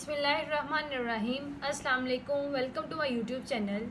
बिस्मिल्लाहिर्रहमानिर्रहीम। अस्सलाम वालेकुम। Welcome to my YouTube channel.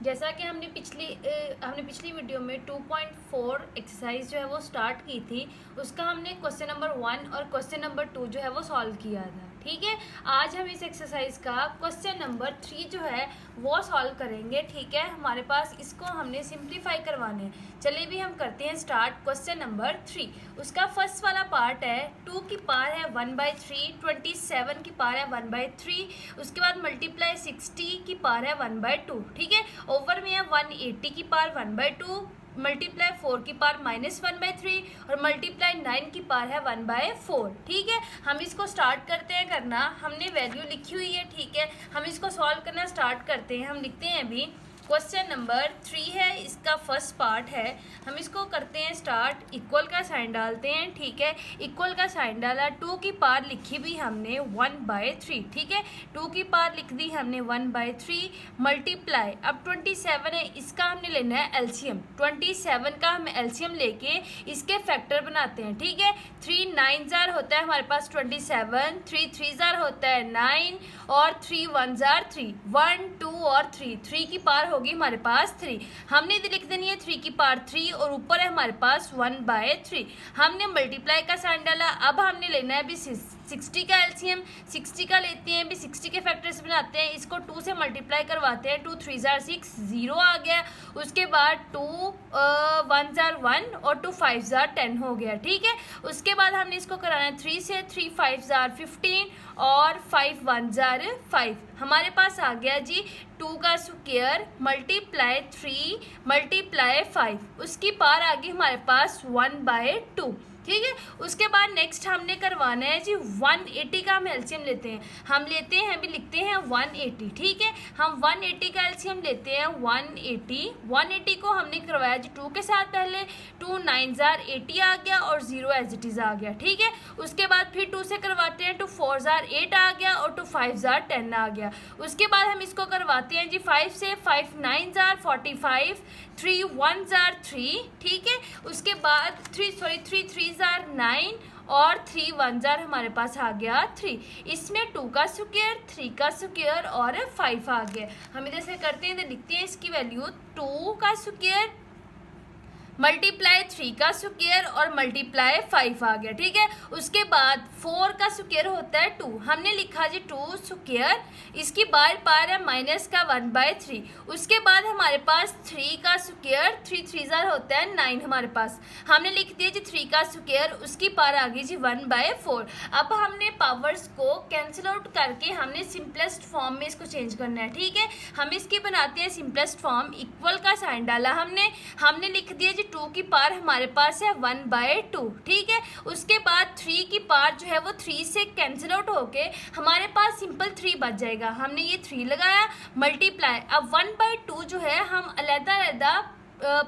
जैसा कि हमने पिछली वीडियो में 2.4 एक्सरसाइज जो है वो स्टार्ट की थी, उसका हमने क्वेश्चन नंबर 1 और क्वेश्चन नंबर 2 जो है वो सॉल्व किया था। ठीक है, आज हम इस एक्सरसाइज का क्वेश्चन नंबर 3 जो है वो सॉल्व करेंगे। ठीक है, हमारे पास इसको हमने सिंप्लीफाई करवाने हैं। चलिए भी हम करते हैं स्टार्ट। क्वेश्चन नंबर 3, उसका फर्स्ट वाला पार्ट है 2 की पावर है 1/3, 27 की पावर है 1/3, उसके बाद मल्टीप्लाई 60 की पावर है 1/2। ठीक है, ओवर में है 180 की पावर 1/2, मल्टीप्लाई 4 की पावर -1/3 और मल्टीप्लाई 9 की पावर है 1/4। ठीक है, हम इसको स्टार्ट करते हैं करना। हमने वैल्यू लिखी हुई है। ठीक है, हम इसको सॉल्व करना स्टार्ट करते हैं। हम लिखते हैं अभी क्वेश्चन नंबर 3 है, इसका फर्स्ट पार्ट है। हम इसको करते हैं स्टार्ट। इक्वल का साइन डालते हैं। ठीक है, इक्वल का साइन डाला। 2 की पावर लिखी भी हमने 1/3। ठीक है, 2 की पावर लिख दी हमने 1/3, मल्टीप्लाई अब 27 है, इसका हमने लेना है एलसीएम। 27 का हम एलसीएम लेके इसके फैक्टर बनाते हैं। ठीक है, 3 9 जार होता है हमारे पास 27, 3 3 जार होता है 9 और 3 1 जार 3, 1 2 और 3 की पावर होगी हमारे पास 3। हमने लिख देनी है 3 की पावर 3 और ऊपर है हमारे पास 1/3। हमने मल्टीप्लाई का साइन डाला। अब हमने लेना है अभी 60 का एलसीएम। 60 का लेते हैं, अभी 60 के फैक्टर से बनाते हैं। इसको 2 से मल्टीप्लाई करवाते हैं। 2 3 जार 6, 0 आ गया। उसके बाद 2 1 जार 1 और 2 5 जार 10 हो गया। ठीक है, उसके बाद हमने इसको कराना है 3 से। 3 5 जार 15 और 5 1 जार 5। हमारे पास आ गया जी 2 का स्क्वायर मल्टीप्लाई 3 मल्टीप्लाई 5, उसकी पावर आ गई हमारे पास 1/2। ठीक है, उसके बाद नेक्स्ट हमने करवाना है जी 180 का हम एलसीएम लेते हैं। हम लेते हैं अभी लिखते हैं 180। ठीक है, हम 180 का एलसीएम लेते हैं 180 को हमने करवाया जी 2 के साथ। पहले 2 9 जार 80 आ गया और 0 एज इट इज़ आ गया। ठीक है, उसके बाद फिर 2 से करवाते हैं। 2 4 जार 8 आ गया और 2 5 जार 10 आ गया। उसके बाद हम इसको करवाते हैं जी 5 से। 5 9 जार 45, 3 1 जार 3। ठीक है, उसके बाद 3 जार 9 और 3 1 जार हमारे पास आ गया 3। इसमें 2 का स्क्वायर, 3 का स्क्वायर और 5 आ गया। हम इधर से करते हैं, इधर लिखते हैं इसकी वैल्यू 2 का स्क्वायर मल्टीप्लाई 3 का स्क्वायर और मल्टीप्लाई 5 आ गया। ठीक है, उसके बाद 4 का स्क्वायर होता है 2। हमने लिखा जी 2 स्क्वायर, इसकी बार पार है माइनस का 1/3। उसके बाद हमारे पास 3 का स्क्वायर, 3 3 जार होता है 9 हमारे पास। हमने लिख दिया जी 3 का स्क्वायर, उसकी पावर आ गई जी 1/4। अब हमने पावर्स को कैंसिल आउट करके हमने सिंपलेस्ट फॉर्म में इसको चेंज करना है। ठीक है, हम इसकी बनाते हैं सिंपलेस्ट फॉर्म। इक्वल का साइन डाला हमने लिख दिया जी 2 की पावर हमारे पास है 1/2। ठीक है, उसके बाद 3 की पावर जो है वो 3 से कैंसिल आउट होके हमारे पास सिंपल 3 बच जाएगा। हमने ये 3 लगाया मल्टीप्लाई। अब 1/2 जो है हम अलग-अलग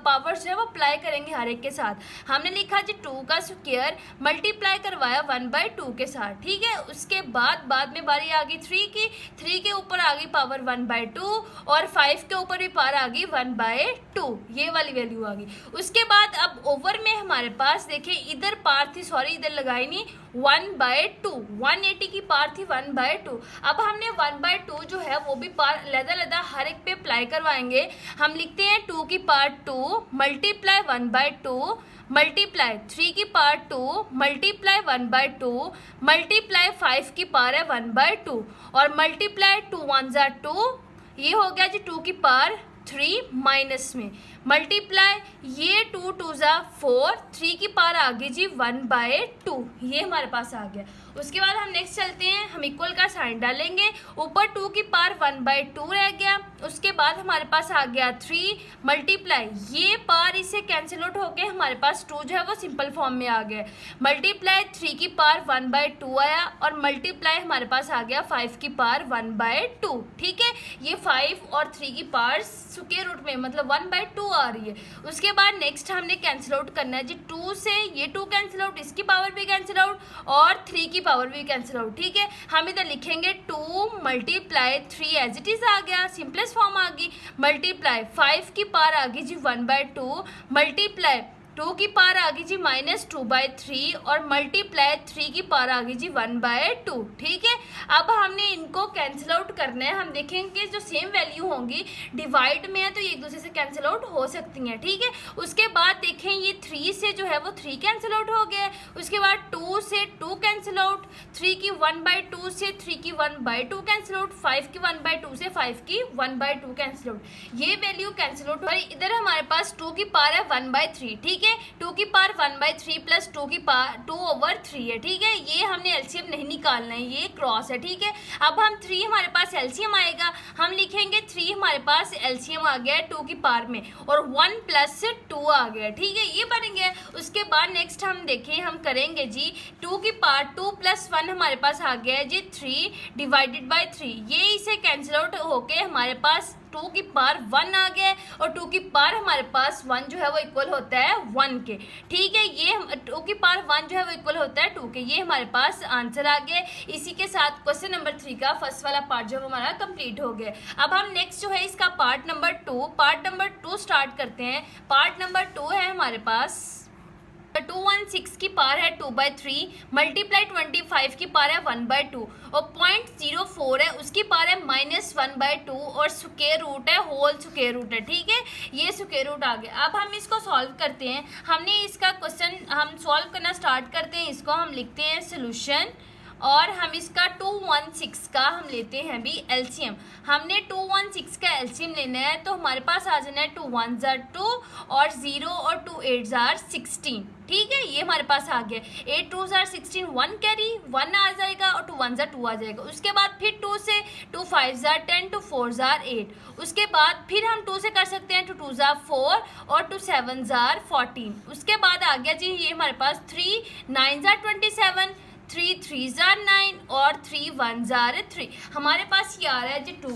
पावर जो है वो अप्लाई करेंगे हर एक के साथ। हमने लिखा जी 2 का स्क्वायर मल्टीप्लाई करवाया 1/2 के साथ। ठीक है, उसके बाद में बारी आ गई 3 की। 3 के ऊपर आ गई पावर 1/2 और 5 के ऊपर भी पावर आ गई 1/2, ये वाली वैल्यू आ गई। उसके बाद अब ओवर में हमारे पास देखिए इधर पावर थी, सॉरी इधर लगाई नहीं, 1/2। 180 की पावर थी 1/2। अब हमने 1/2 जो है वो भी पावर अलग-अलग हर एक पे अप्लाई करवाएंगे। हम लिखते हैं 2 की पावर 2 मल्टीप्लाई 1/2 मल्टीप्लाई 3 की पावर 2 मल्टीप्लाई 1/2 मल्टीप्लाई 5 की पावर है 1/2 और मल्टीप्लाई 2 1 जार 2, ये हो गया जी 2 की पावर 3 माइनस में मल्टीप्लाई ये 2 2 ज़ा 4, 3 की पावर आ गई जी 1/2, ये हमारे पास आ गया। उसके बाद हम नेक्स्ट चलते हैं, हम इक्वल का साइन डालेंगे। ऊपर 2 की पावर 1/2 रह गया। उसके बाद हमारे पास आ गया 3 मल्टीप्लाई ये पावर इसे कैंसिल आउट होके हमारे पास 2 जो है वो सिंपल फॉर्म में आ गया। मल्टीप्लाई 3 की पावर 1/2 आया और मल्टीप्लाई हमारे पास आ गया 5 की पावर 1/2। ठीक है, ये 5 और 3 की पावर स्क्वायर रूट में मतलब 1/2 आ रही है। उसके बाद नेक्स्ट हमने कैंसिल आउट करना है जी 2 से ये 2 कैंसिल आउट, इसकी पावर भी कैंसिल आउट और 3 की पावर भी कैंसिल आउट। ठीक है, हम इधर लिखेंगे 2 मल्टीप्लाई 3 एज इट इज आ गया, सिंपलेस्ट फॉर्म आ गई। मल्टीप्लाई 5 की पावर आ गई जी 1/2 मल्टीप्लाई 2 की पावर आ गई जी -2/3 और मल्टीप्लाई 3 की पावर आ गई जी 1/2। ठीक है, अब हमने इनको कैंसिल आउट करना है। हम देखेंगे जो सेम वैल्यू होंगी डिवाइड में है तो ये एक दूसरे से कैंसिल आउट हो सकती हैं। ठीक है, उसके बाद देखें ये 3 से जो है वो 3 कैंसिल आउट हो गया है। उसके बाद 2 से 2 कैंसिल आउट, 3 की 1/2 से 3 की 1/2 कैंसिल आउट, 5 की 1/2 से 5 की 1/2 कैंसिल आउट। ये वैल्यू कैंसिल आउट और इधर हमारे पास 2 की पावर है 1/3। ठीक है, 2 की पावर 1/3 प्लस 2 की पावर 2/3 है। ठीक है, ये हमने एलसीएम नहीं निकालना है, ये क्रॉस है। ठीक है, अब हम 3 हमारे पास एलसीएम आएगा, हम लिखेंगे 3 हमारे पास एलसीएम आ गया है 2 की पावर में और 1 + 2 आ गया। ठीक है, ये बन गया। उसके बाद नेक्स्ट हम देखें, हम करेंगे जी 2 की पावर 2 + 1 हमारे पास आ गया है जी 3/3। ये इसे कैंसिल आउट होके हमारे पास 2 की पावर 1 आ गया और 2 की पावर हमारे पास 1 जो है वो इक्वल होता है 1 के। ठीक है, ये 2 की पावर 1 जो है वो इक्वल होता है 2 के। ये हमारे पास आंसर आ गया। इसी के साथ क्वेश्चन नंबर 3 का फर्स्ट वाला पार्ट जो हमारा कंप्लीट हो गया। अब हम नेक्स्ट जो है इसका पार्ट नंबर 2 स्टार्ट करते हैं। पार्ट नंबर 2 है हमारे पास 216 की पावर है 2/3 मल्टीप्लाई 25 की पावर है 1/2 और 0.04 है उसकी पावर है -1/2 और स्क्वायर रूट है होल स्क्वायर रूट है। ठीक है, ये स्क्वायर रूट आ गया। अब हम इसको सॉल्व करते हैं। हमने इसका क्वेश्चन हम सॉल्व करना स्टार्ट करते हैं। इसको हम लिखते हैं सोल्यूशन और हम इसका 216 का हम लेते हैं भी एलसीएम। हमने 216 का एलसीएम लेना है तो हमारे पास आ जाना है 2 1s are 2 और 0 और 2 8s are 16। ठीक है, ये हमारे पास आ गया। 8 2s are 16, 1 कैरी 1 आ जाएगा और 2 1s are 2 आ जाएगा। उसके बाद फिर 2 से 2 5s are 10, 2 4s are 8। उसके बाद फिर हम 2 से कर सकते हैं 2 2s are 4 और 2 7s are 14। उसके बाद आ गया जी ये हमारे पास 3 9s are 27, 3 3s are 9 और 3 1s are 3। हमारे पास ये आ रहा है जी 2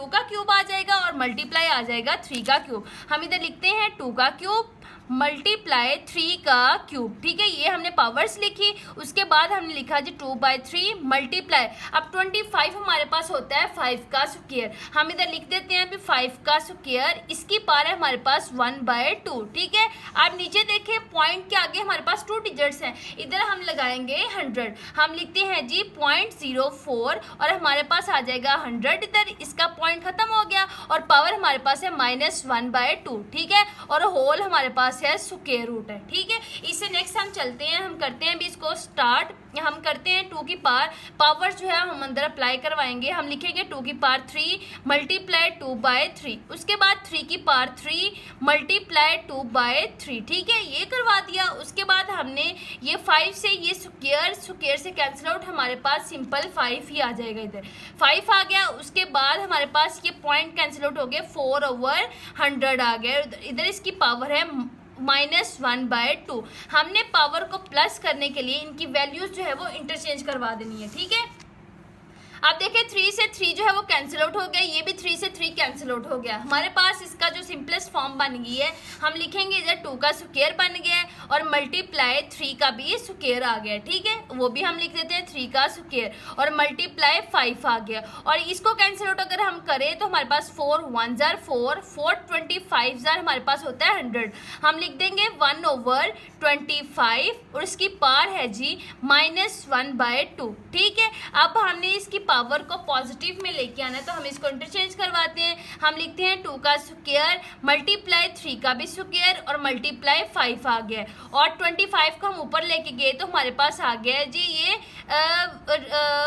का क्यूब आ जाएगा और मल्टीप्लाई आ जाएगा 3 का क्यूब। हम इधर लिखते हैं 2 का क्यूब मल्टीप्लाई 3 का क्यूब। ठीक है, ये हमने पावर्स लिखी। उसके बाद हमने लिखा जी 2/3 मल्टीप्लाई, अब 25 हमारे पास होता है 5 का स्क्वायर। हम इधर लिख देते हैं अभी 5 का स्क्वायर, इसकी पावर है हमारे पास 1/2। ठीक है, अब नीचे देखें पॉइंट के आगे हमारे पास 2 डिजिट्स हैं, इधर हम लगाएंगे 100। हम लिखते हैं जी 0.04 और हमारे पास आ जाएगा 100 इधर, इसका पॉइंट खत्म हो गया और पावर हमारे पास है -1/2। ठीक है, और होल हमारे पास है स्क्वायर रूट है। ठीक है, इससे नेक्स्ट हम चलते हैं, हम करते हैं अभी इसको स्टार्ट। हम करते हैं 2 की पावर जो है हम अंदर अप्लाई करवाएंगे। हम लिखेंगे 2 की पावर 3 मल्टीप्लाई 2/3। उसके बाद 3 की पावर 3 मल्टीप्लाई 2/3। ठीक है, ये करवा दिया। उसके बाद हमने ये 5 से ये स्क्वायर से कैंसिल आउट, हमारे पास सिंपल 5 ही आ जाएगा। इधर 5 आ गया। उसके बाद हमारे पास ये पॉइंट कैंसिल आउट हो गया, 4/100 आ गया। इधर इसकी पावर है -1/2। हमने पावर को प्लस करने के लिए इनकी वैल्यूज जो है वो इंटरचेंज करवा देनी है। ठीक है, अब देखिए 3 से 3 जो है वो कैंसिल आउट हो गया, ये भी 3 से 3 कैंसिल आउट हो गया। हमारे पास इसका जो सिंपलेस्ट फॉर्म बन गई है, हम लिखेंगे इधर 2 का स्क्वायर बन गया है और मल्टीप्लाई 3 का भी स्क्वायर आ गया। ठीक है, वो भी हम लिख देते हैं 3 का स्क्वायर और मल्टीप्लाई 5 आ गया। और इसको कैंसिल आउट अगर हम करें तो हमारे पास 4 1s are 4, 4 25s are हमारे पास होता है 100। हम लिख देंगे 1/25 और इसकी पावर है जी -1/2। ठीक है, अब हमने इसकी पावर को पॉजिटिव में लेके आना है तो हम इसको इंटरचेंज करवाते हैं। हम लिखते हैं 2 का स्क्वायर मल्टीप्लाई 3 का भी स्क्वायर और मल्टीप्लाई 5 आ गया और 25 को हम ऊपर लेके गए तो हमारे पास आ गया जी ये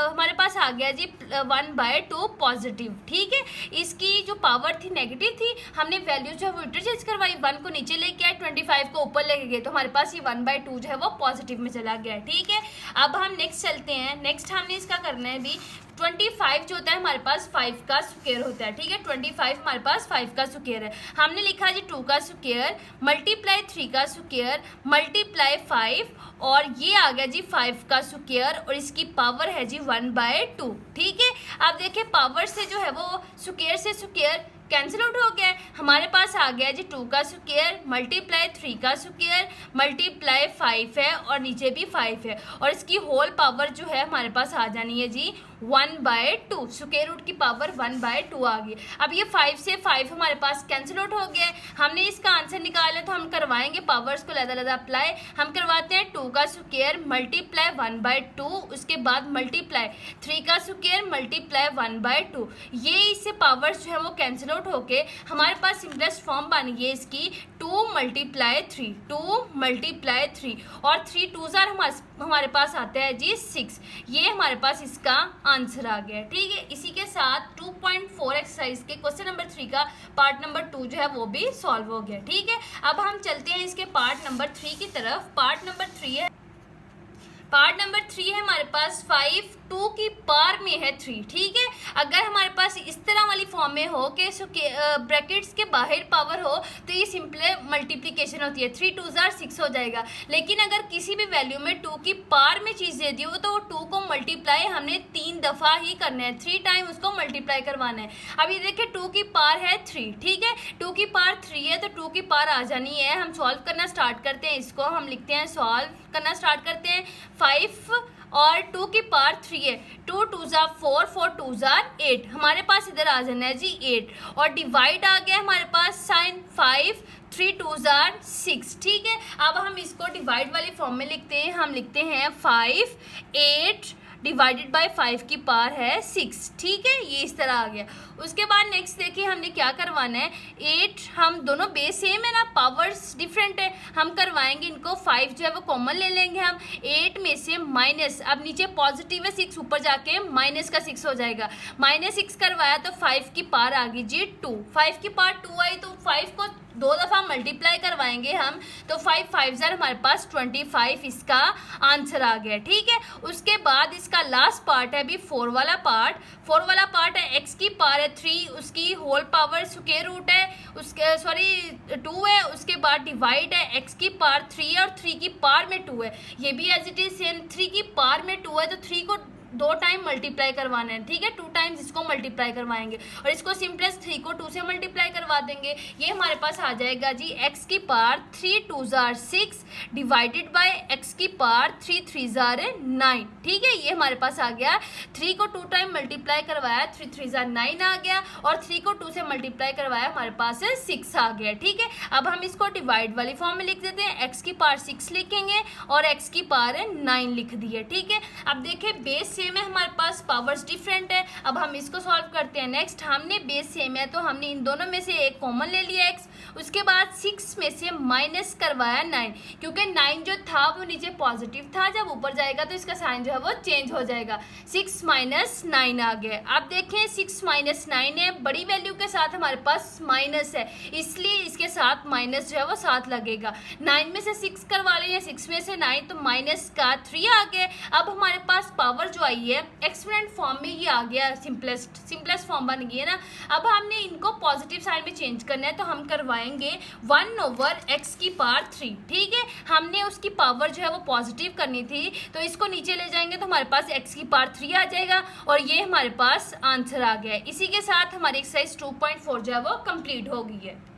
हमारे पास आ गया जी 1/2 पॉजिटिव। ठीक है, इसकी जो पावर थी नेगेटिव थी, हमने वैल्यू जो है वो इंटरचेंज करवाई, 1 को नीचे लेके आए, 25 को ऊपर लेके गए तो हमारे पास ये 1/2 जो है वो पॉजिटिव में चला गया। ठीक है, अब हम नेक्स्ट चलते हैं। नेक्स्ट हमने इसका करना है भी 25 जो होता है हमारे पास 5 का स्क्वायर होता है। ठीक है, 25 हमारे पास 5 का स्क्वायर है। हमने लिखा जी 2 का स्क्वायर मल्टीप्लाई 3 का स्क्वायर मल्टीप्लाई 5 और ये आ गया जी 5 का स्क्वायर और इसकी पावर है जी 1/2। ठीक है, अब देखिए पावर से जो है वो स्क्वायर से स्क्वायर कैंसिल आउट हो गया है। हमारे पास आ गया जी 2 का स्क्वायर मल्टीप्लाई 3 का स्क्वायर मल्टीप्लाई 5 है और नीचे भी 5 है और इसकी होल पावर जो है हमारे पास आ जानी है जी 1/2। स्क्वायर रूट की पावर 1/2 आ गई। अब ये 5 से 5 हमारे पास कैंसिल आउट हो गया है। हमने इसका आंसर निकाला तो हम करवाएंगे पावर्स को लहदा अप्लाई। हम करवाते हैं 2 का स्क्वायर मल्टीप्लाई 1/2, उसके बाद मल्टीप्लाई 3 का स्क्वायर मल्टीप्लाई 1/2। ये इससे पावर्स जो है वो कैंसिल आउट होके हमारे पास सिंपलेस्ट फॉर्म बन गई है इसकी 2 × 3, 2 × 3 और 3 2 हमारे पास आता है जी 6। ये हमारे पास इसका आंसर आ गया। ठीक है, इसी के साथ 2.4 एक्सरसाइज के क्वेश्चन नंबर 3 का पार्ट नंबर 2 जो है वो भी सॉल्व हो गया। ठीक है, अब हम चलते हैं इसके पार्ट नंबर 3 की तरफ। पार्ट नंबर 3 है हमारे पास 5 2 की पावर में है 3। ठीक है, अगर हमारे पास इस तरह वाली फॉर्म में हो कि ब्रैकेट्स के बाहर पावर हो तो ये सिंपल मल्टीप्लिकेशन होती है, 3 2 6 हो जाएगा। लेकिन अगर किसी भी वैल्यू में 2 की पावर में चीज़ दे दी हो तो 2 को मल्टीप्लाई हमने 3 दफ़ा ही करना है, 3 टाइम उसको मल्टीप्लाई करवाना है। अब ये देखिए 2 की पावर है 3। ठीक है, 2 की पावर 3 है तो 2 की पावर आ जानी है। हम सॉल्व करना स्टार्ट करते हैं, इसको हम लिखते हैं, सॉल्व करना स्टार्ट करते हैं। 5 और 2 की पावर 3 है, 2 2 4 4 2 8। हमारे पास इधर आ जाना है जी 8 और डिवाइड आ गया हमारे पास साइन 5 3 2 6। ठीक है, अब हम इसको डिवाइड वाली फॉर्म में लिखते हैं। हम लिखते हैं 5 8 डिवाइडेड बाय 5 की पावर है 6। ठीक है, ये इस तरह आ गया। उसके बाद नेक्स्ट देखिए हमने क्या करवाना है, 8 हम दोनों बेस सेम है ना, पावर्स डिफरेंट है, हम करवाएंगे इनको 5 जो है वो कॉमन ले लेंगे हम। 8 में से माइनस, अब नीचे पॉजिटिव है 6, ऊपर जाके माइनस का 6 हो जाएगा। -6 करवाया तो 5 की पावर आ गई जी 2। 5 की पावर 2 आई तो 5 को 2 दफ़ा मल्टीप्लाई करवाएंगे हम तो 5 5 हमारे पास 25 इसका आंसर आ गया। ठीक है, उसके बाद इसका लास्ट पार्ट है अभी 4 वाला पार्ट। 4 वाला पार्ट है x की पावर है 3, उसकी होल पावर स्क्वायर रूट है, उसके 2 है, उसके बाद डिवाइड है x की पावर 3 और 3 की पावर में 2 है। ये भी एज इट इज सेम, 3 की पावर में 2 है तो 3 को 2 टाइम मल्टीप्लाई करवाना है। ठीक है, 2 टाइम्स इसको मल्टीप्लाई करवाएंगे और इसको सिंपलेस 3 को 2 से मल्टीप्लाई करवा देंगे। ये हमारे पास आ जाएगा जी x की पावर 3 2 6 डिवाइडेड बाय x की पावर 3 3 9। ठीक है, ये हमारे पास आ गया। 3 को 2 टाइम मल्टीप्लाई करवाया 3 3 9 आ गया और 3 को 2 से मल्टीप्लाई करवाया हमारे पास 6 आ गया। ठीक है, अब हम इसको डिवाइड वाली फॉर्म में लिख देते हैं, x की पावर 6 लिखेंगे और x की पावर 9 लिख दी है। ठीक है, अब देखिए बेस सेम है हमारे पास, पावर्स डिफरेंट है। अब हम इसको सॉल्व करते हैं। नेक्स्ट हमने बेस सेम है तो हमने इन दोनों में से एक कॉमन ले लिया x, उसके बाद 6 में से माइनस करवाया 9, क्योंकि 9 जो था वो नीचे पॉजिटिव था, जब ऊपर जाएगा तो इसका साइन जो है वो चेंज हो जाएगा। 6 - 9 आ गया। अब देखें 6 - 9 है, बड़ी वैल्यू के साथ हमारे पास माइनस है, इसलिए इसके साथ माइनस जो है वो साथ लगेगा। 9 में से 6 करवा लें, 6 में से 9 तो माइनस का 3 आ गया। अब हमारे पास पावर जो आई है एक्सपोनेंट फॉर्म में ये आ गया, सिंपलेस्ट फॉर्म बन गई है ना। अब हमने इनको पॉजिटिव साइड में चेंज करना है तो हम करवाएंगे 1/x की पावर 3। ठीक है, हमने उसकी पावर जो है वो पॉजिटिव करनी थी तो इसको नीचे ले जाएंगे तो हमारे पास x की पावर 3 आ जाएगा और ये हमारे पास आंसर आ गया है। इसी के साथ हमारी एक्सरसाइज 2.4 जो है वो कंप्लीट हो गई है।